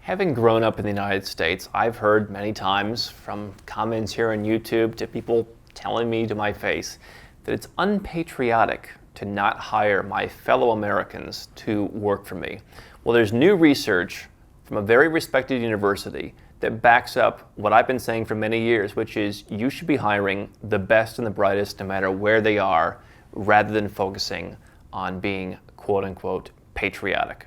Having grown up in the United States, I've heard many times from comments here on YouTube to people telling me to my face that it's unpatriotic to not hire my fellow Americans to work for me. Well, there's new research from a very respected university that backs up what I've been saying for many years, which is you should be hiring the best and the brightest no matter where they are, rather than focusing on being quote-unquote patriotic.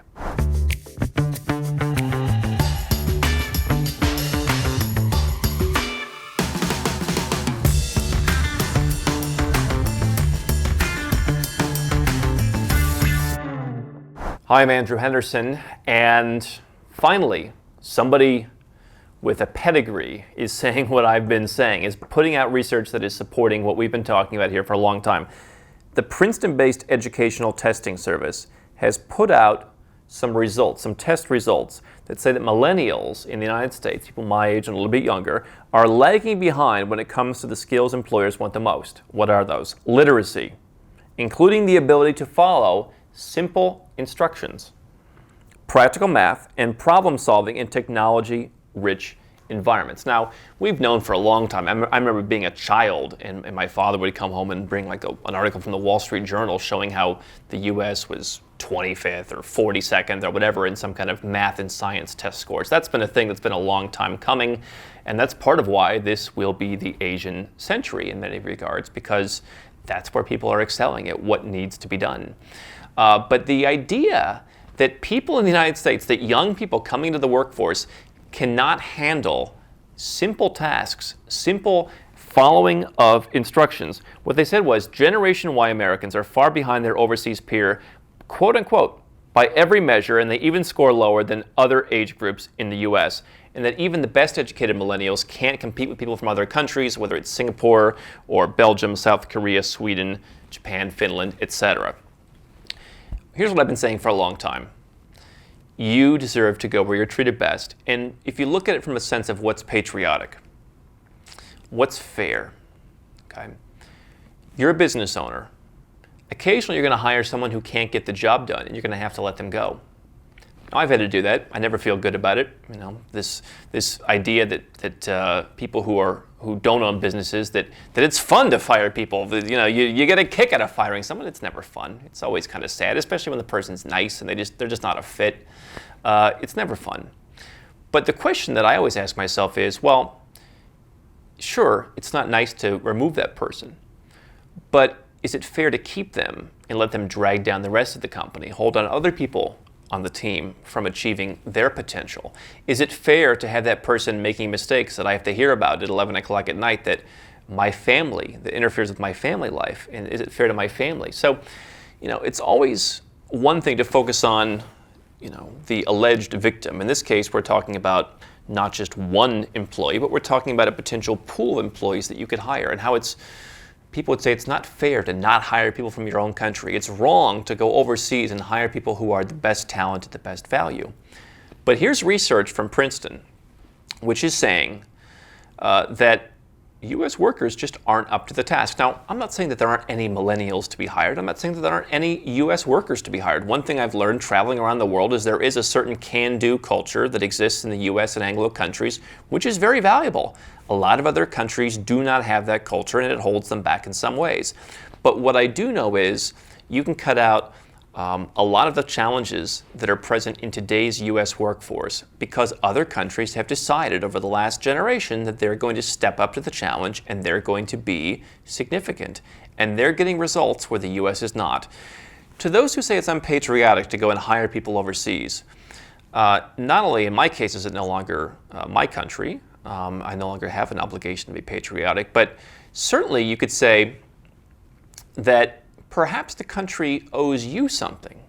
Hi, I'm Andrew Henderson, and finally, somebody with a pedigree is saying what I've been saying, is putting out research that is supporting what we've been talking about here for a long time. The Princeton-based educational testing service has put out some results, some test results, that say that millennials in the United States, people my age and a little bit younger, are lagging behind when it comes to the skills employers want the most. What are those? Literacy, including the ability to follow simple instructions, practical math, and problem solving in technology-rich environments. Now, we've known for a long time. I remember being a child, and my father would come home and bring like an article from the Wall Street Journal showing how the U.S. was 25th or 42nd or whatever in some kind of math and science test scores. That's been a thing that's been a long time coming, and that's part of why this will be the Asian century in many regards, because that's where people are excelling at what needs to be done. But the idea that people in the United States, that young people coming into the workforce cannot handle simple tasks, simple following of instructions. What they said was Generation Y Americans are far behind their overseas peer, quote unquote, by every measure, and they even score lower than other age groups in the US. And that even the best educated millennials can't compete with people from other countries, whether it's Singapore or Belgium, South Korea, Sweden, Japan, Finland, etc. Here's what I've been saying for a long time. You deserve to go where you're treated best. And if you look at it from a sense of what's patriotic, what's fair, okay? You're a business owner. Occasionally you're going to hire someone who can't get the job done, and you're going to have to let them go. Now, I've had to do that. I never feel good about it. You know, this idea that people who don't own businesses, that it's fun to fire people. That, you get a kick out of firing someone. It's never fun. It's always kind of sad, especially when the person's nice and they're just not a fit. It's never fun. But the question that I always ask myself is, well, sure, it's not nice to remove that person, but is it fair to keep them and let them drag down the rest of the company, hold on other people on the team from achieving their potential? Is it fair to have that person making mistakes that I have to hear about at 11 o'clock at night that interferes with my family life? And is it fair to my family? So, it's always one thing to focus on, the alleged victim. In this case, we're talking about not just one employee, but we're talking about a potential pool of employees that you could hire, and how people would say it's not fair to not hire people from your own country. It's wrong to go overseas and hire people who are the best talent at the best value. But here's research from Princeton, which is saying that U.S. workers just aren't up to the task. Now, I'm not saying that there aren't any millennials to be hired. I'm not saying that there aren't any U.S. workers to be hired. One thing I've learned traveling around the world is there is a certain can-do culture that exists in the U.S. and Anglo countries, which is very valuable. A lot of other countries do not have that culture, and it holds them back in some ways. But what I do know is you can cut out a lot of the challenges that are present in today's U.S. workforce because other countries have decided over the last generation that they're going to step up to the challenge and they're going to be significant. And they're getting results where the U.S. is not. To those who say it's unpatriotic to go and hire people overseas, not only in my case is it no longer my country, I no longer have an obligation to be patriotic, but certainly you could say that perhaps the country owes you something.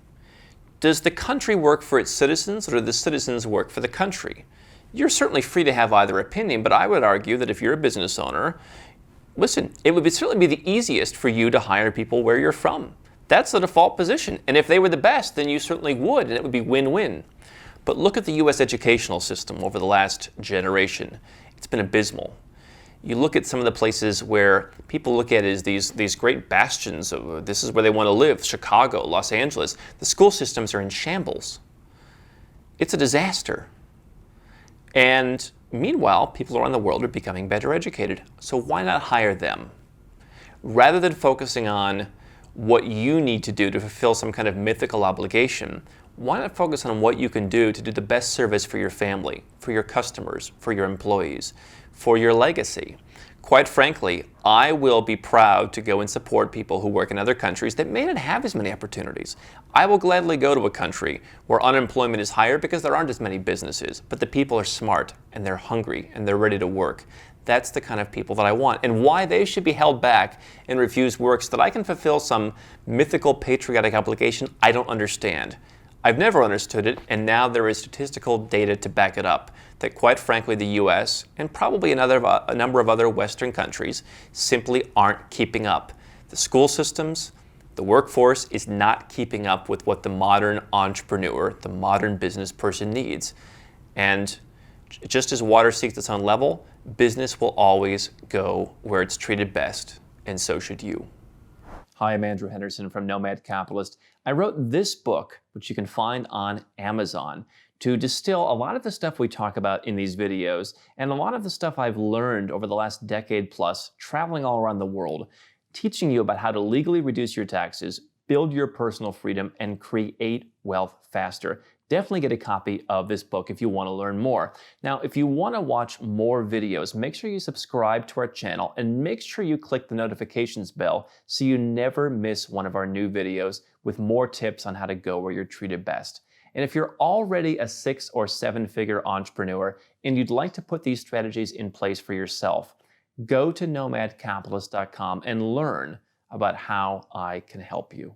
Does the country work for its citizens, or do the citizens work for the country? You're certainly free to have either opinion, but I would argue that if you're a business owner, listen, it would certainly be the easiest for you to hire people where you're from. That's the default position. And if they were the best, then you certainly would, and it would be win-win. But look at the U.S. educational system over the last generation. It's been abysmal. You look at some of the places where people look at it as these great bastions of this is where they want to live, Chicago, Los Angeles. The school systems are in shambles. It's a disaster. And meanwhile, people around the world are becoming better educated. So why not hire them? Rather than focusing on what you need to do to fulfill some kind of mythical obligation, why not focus on what you can do to do the best service for your family, for your customers, for your employees, for your legacy? Quite frankly, I will be proud to go and support people who work in other countries that may not have as many opportunities. I will gladly go to a country where unemployment is higher because there aren't as many businesses, but the people are smart and they're hungry and they're ready to work. That's the kind of people that I want. And why they should be held back and refused work so that I can fulfill some mythical patriotic obligation, I don't understand. I've never understood it, and now there is statistical data to back it up, that quite frankly the US, and probably a number of other Western countries, simply aren't keeping up. The school systems, the workforce is not keeping up with what the modern entrepreneur, the modern business person needs. And just as water seeks its own level, business will always go where it's treated best, and so should you. Hi, I'm Andrew Henderson from Nomad Capitalist. I wrote this book, which you can find on Amazon, to distill a lot of the stuff we talk about in these videos and a lot of the stuff I've learned over the last decade plus traveling all around the world, teaching you about how to legally reduce your taxes, build your personal freedom, and create wealth faster. Definitely get a copy of this book if you want to learn more. Now, if you want to watch more videos, make sure you subscribe to our channel and make sure you click the notifications bell so you never miss one of our new videos with more tips on how to go where you're treated best. And if you're already a 6- or 7-figure entrepreneur and you'd like to put these strategies in place for yourself, go to nomadcapitalist.com and learn about how I can help you.